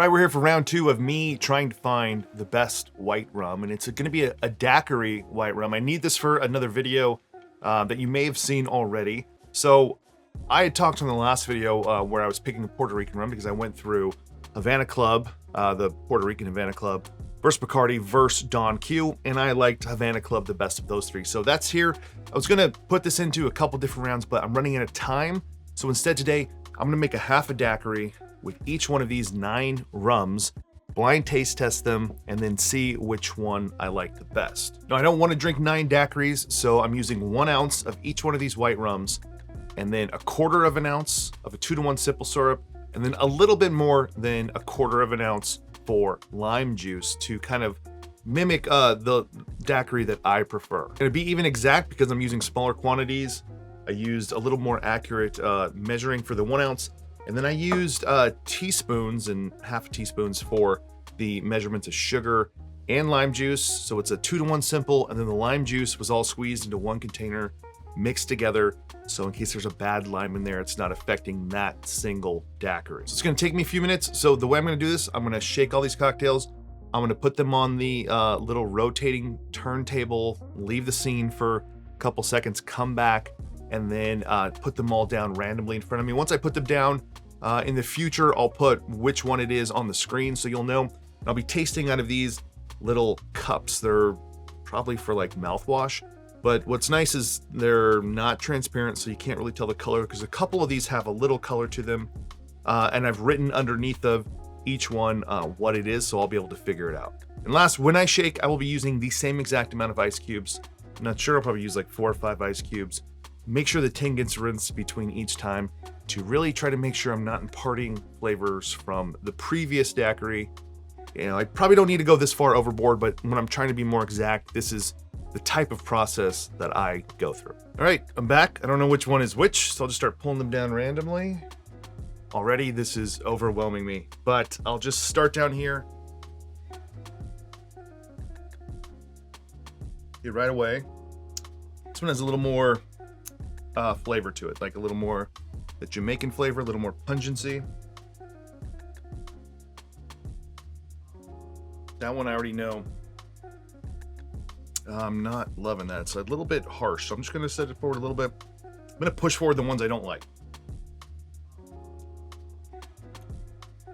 All right, we're here for round two of me trying to find the best white rum, and it's going to be a daiquiri white rum. I need this for another video that you may have seen already. So I had talked in the last video where I was picking a Puerto Rican rum because I went through Havana Club, the Puerto Rican Havana Club, versus Bacardi versus Don Q, and I liked Havana Club the best of those three. So that's here. I was going to put this into a couple different rounds, but I'm running out of time. So instead today, I'm going to make a half a daiquiri with each one of these 9 rums, blind taste test them, and then see which one I like the best. Now, I don't want to drink 9 daiquiris, so I'm using 1 ounce of each one of these white rums, and then 1/4 of an ounce of a 2-to-1 simple syrup, and then a little bit more than 1/4 of an ounce for lime juice to kind of mimic the daiquiri that I prefer. And to be even exact, because I'm using smaller quantities, I used a little more accurate measuring for the 1 ounce. And then I used teaspoons and half teaspoons for the measurements of sugar and lime juice. So it's a 2-to-1 simple, and then the lime juice was all squeezed into one container, mixed together. So in case there's a bad lime in there, it's not affecting that single daiquiri. So it's gonna take me a few minutes. So the way I'm gonna do this, I'm gonna shake all these cocktails. I'm gonna put them on the little rotating turntable, leave the scene for a couple seconds, come back, and then put them all down randomly in front of me. Once I put them down, in the future, I'll put which one it is on the screen so you'll know. I'll be tasting out of these little cups. They're probably for like mouthwash, but what's nice is they're not transparent, so you can't really tell the color because a couple of these have a little color to them. And I've written underneath of each one what it is, so I'll be able to figure it out. And last, when I shake, I will be using the same exact amount of ice cubes. I'm not sure, I'll probably use like 4 or 5 ice cubes. Make sure the tin gets rinsed between each time to really try to make sure I'm not imparting flavors from the previous daiquiri. You know, I probably don't need to go this far overboard, but when I'm trying to be more exact, this is the type of process that I go through. All right, I'm back. I don't know which one is which, so I'll just start pulling them down randomly. Already, this is overwhelming me, but I'll just start down here. Get right away. This one has a little more flavor to it, like a little more the Jamaican flavor, a little more pungency. That one I already know. I'm not loving that. It's a little bit harsh, so I'm just going to set it forward a little bit. I'm going to push forward the ones I don't like.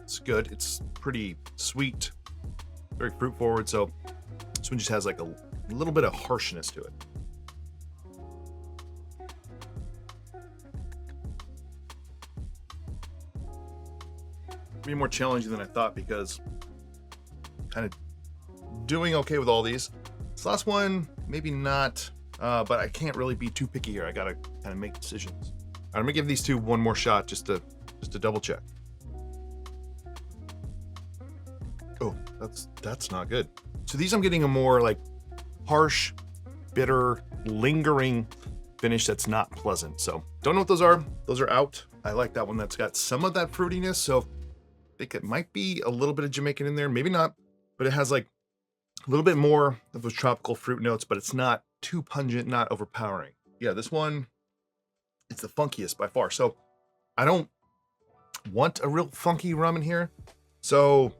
It's good. It's pretty sweet, very fruit forward. So this one just has like a little bit of harshness to it. Be more challenging than I thought because kind of doing okay with all these. This last one, maybe not, but I can't really be too picky here. I gotta kind of make decisions. I'm gonna give these two one more shot just to double check. Oh, that's not good. So these I'm getting a more like harsh, bitter, lingering finish that's not pleasant. So don't know what those are. Those are out. I like that one that's got some of that fruitiness. So I think it might be a little bit of Jamaican in there, maybe not, but it has like a little bit more of those tropical fruit notes, but it's not too pungent, not overpowering. Yeah, this one, it's the funkiest by far. So I don't want a real funky rum in here. So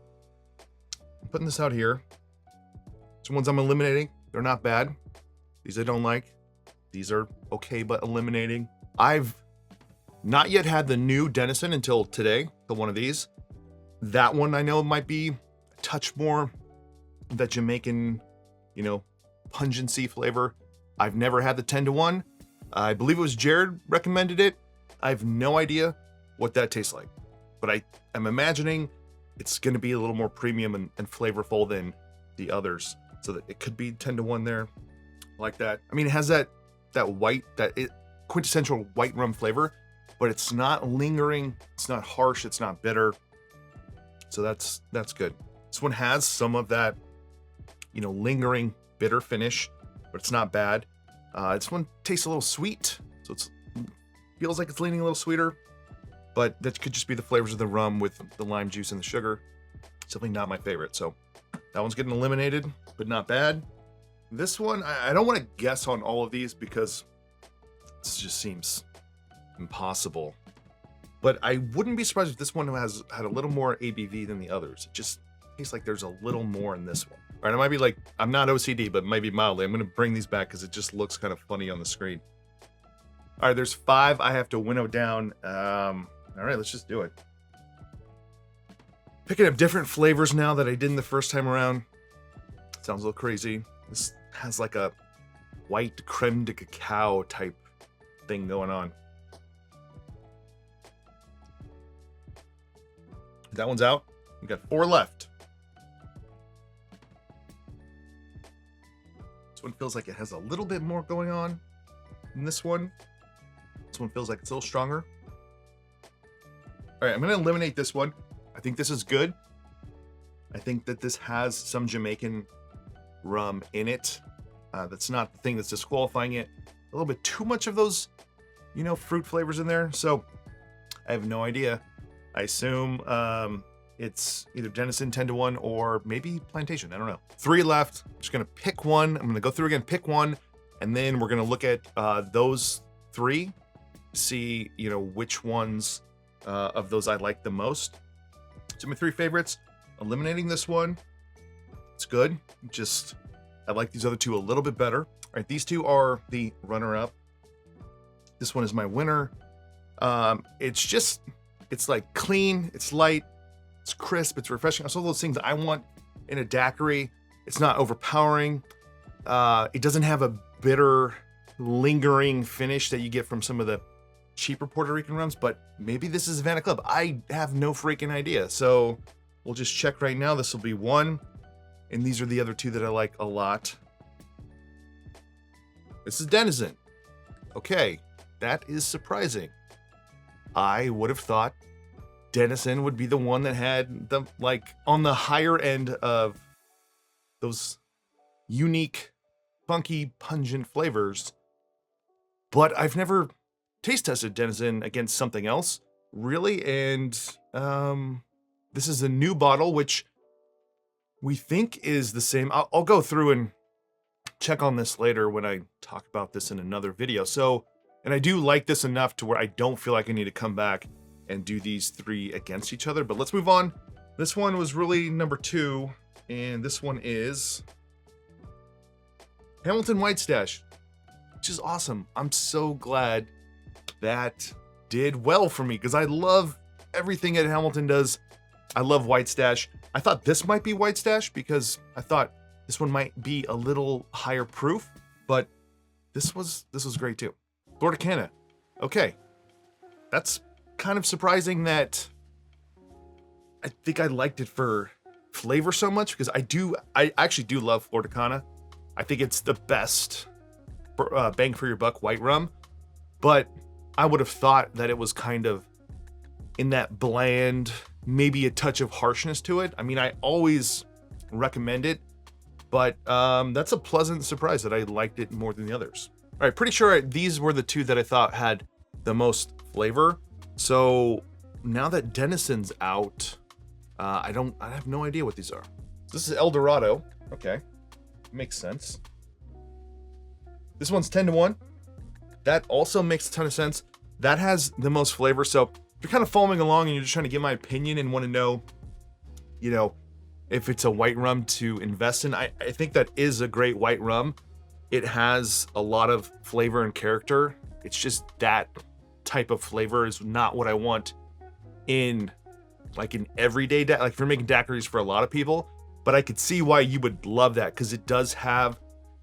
I'm putting this out here. Some ones I'm eliminating. They're not bad. These I don't like. These are okay, but eliminating. I've not yet had the new Denison until today, the one of these. That one I know might be a touch more that Jamaican, you know, pungency flavor. I've never had the 10-to-1. I believe it was Jared recommended it. I have no idea what that tastes like, but I'm imagining it's going to be a little more premium and flavorful than the others. So that it could be 10-to-1 there, like that. I mean, it has that white, quintessential white rum flavor, but it's not lingering. It's not harsh. It's not bitter. So that's good. This one has some of that, you know, lingering bitter finish, but it's not bad. This one tastes a little sweet, so it feels like it's leaning a little sweeter, but that could just be the flavors of the rum with the lime juice and the sugar. It's definitely not my favorite. So that one's getting eliminated, but not bad. This one, I don't want to guess on all of these because this just seems impossible. but I wouldn't be surprised if this one has had a little more ABV than the others. It just tastes like there's a little more in this one. All right, I might be like, I'm not OCD, but maybe mildly. I'm gonna bring these back because it just looks kind of funny on the screen. All right, there's 5 I have to winnow down. All right, let's just do it. Picking up different flavors now that I didn't the first time around. Sounds a little crazy. This has like a white creme de cacao type thing going on. That one's out. We got 4 left. This one feels like it has a little bit more going on than this one. This one feels like it's a little stronger. All right, I'm gonna eliminate this one. I think this is good. I think that this has some Jamaican rum in it. That's not the thing that's disqualifying it. A little bit too much of those, you know, fruit flavors in there. So I have no idea. I assume it's either Denison 10-1 or maybe Plantation. I don't know. 3 left. I'm just gonna pick one. I'm gonna go through again, pick one, and then we're gonna look at those 3, see, you know, which ones of those I like the most. So my 3 favorites. Eliminating this one. It's good. Just I like these other 2 a little bit better. All right, these 2 are the runner-up. This one is my winner. It's like clean, it's light, it's crisp, it's refreshing. It's all those things I want in a daiquiri. It's not overpowering. It doesn't have a bitter, lingering finish that you get from some of the cheaper Puerto Rican rums, but maybe this is Havana Club. I have no freaking idea. So we'll just check right now. This will be 1. And these are the other 2 that I like a lot. This is Denizen. Okay, that is surprising. I would have thought Denizen would be the one that had the, like, on the higher end of those unique, funky, pungent flavors. But I've never taste tested Denizen against something else, really. And this is a new bottle, which we think is the same. I'll go through and check on this later when I talk about this in another video. So, and I do like this enough to where I don't feel like I need to come back and do these 3 against each other. But let's move on. This one was really number 2, and this one is Hamilton White Stash, which is awesome. I'm so glad that did well for me because I love everything that Hamilton does. I love White Stash. I thought this might be White Stash because I thought this one might be a little higher proof, but this was great too. Florida Canna. Okay. That's kind of surprising that I think I liked it for flavor so much because I actually do love Florida Canna. I think it's the best bang for your buck white rum, but I would have thought that it was kind of in that bland, maybe a touch of harshness to it. I mean, I always recommend it, but that's a pleasant surprise that I liked it more than the others. All right, pretty sure these were the 2 that I thought had the most flavor. So now that Denizen's out, I have no idea what these are. This is El Dorado. Okay, makes sense. This one's 10-1. That also makes a ton of sense. That has the most flavor. So if you're kind of following along and you're just trying to get my opinion and want to know, you know, if it's a white rum to invest in, I think that is a great white rum. It has a lot of flavor and character. It's just that type of flavor is not what I want in like an everyday, like if you're making daiquiris for a lot of people, but I could see why you would love that because it does have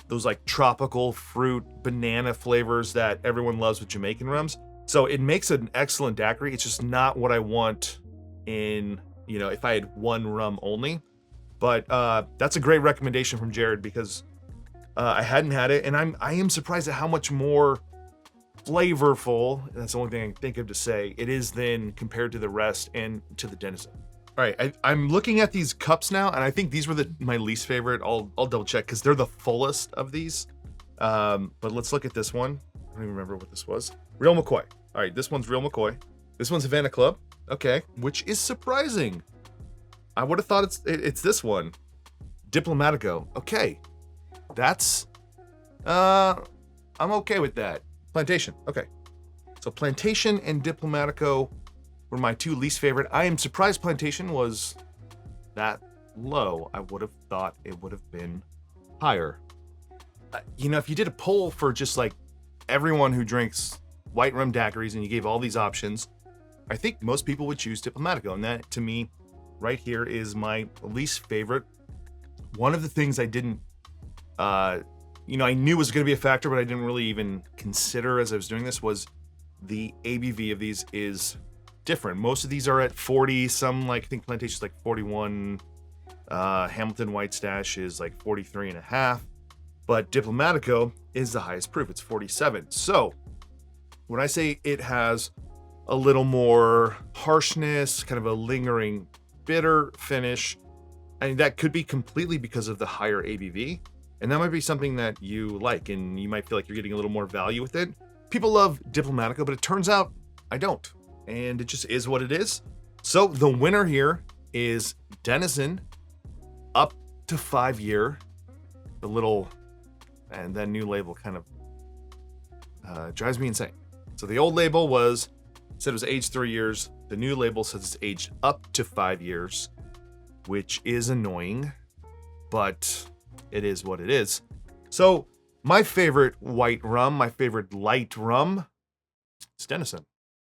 those like tropical fruit, banana flavors that everyone loves with Jamaican rums. So it makes an excellent daiquiri. It's just not what I want in, you know, if I had one rum only. But that's a great recommendation from Jared because I hadn't had it, and I am surprised at how much more flavorful, that's the only thing I can think of to say, it is then compared to the rest and to the Denizen. All right, I'm looking at these cups now, and I think these were my least favorite. I'll double check because they're the fullest of these. But let's look at this one. I don't even remember what this was. Real McCoy. All right, this one's Real McCoy. This one's Havana Club. Okay, which is surprising. I would have thought it's this one. Diplomatico. Okay, that's I'm okay with that. Plantation. Okay, so Plantation and Diplomatico were my two least favorite. I am surprised Plantation was that low. I would have thought it would have been higher. You know, if you did a poll for just like everyone who drinks white rum daiquiris and you gave all these options, I think most people would choose Diplomatico. And that, to me, right here is my least favorite. One of the things I didn't, you know, I knew was going to be a factor, but I didn't really even consider as I was doing this, was the ABV of these is different. Most of these are at 40. Some, like, I think Plantation's like 41. Hamilton White Stash is like 43.5. But Diplomatico is the highest proof. It's 47. So when I say it has a little more harshness, kind of a lingering bitter finish, I mean, that could be completely because of the higher ABV. And that might be something that you like, and you might feel like you're getting a little more value with it. People love Diplomatico, but it turns out I don't. And it just is what it is. So the winner here is Denizen up to 5 year. The little, and then new label kind of drives me insane. So the old label said it was aged 3 years. The new label says it's aged up to 5 years, which is annoying, but it is what it is. So my favorite white rum, my favorite light rum, it's Denizen.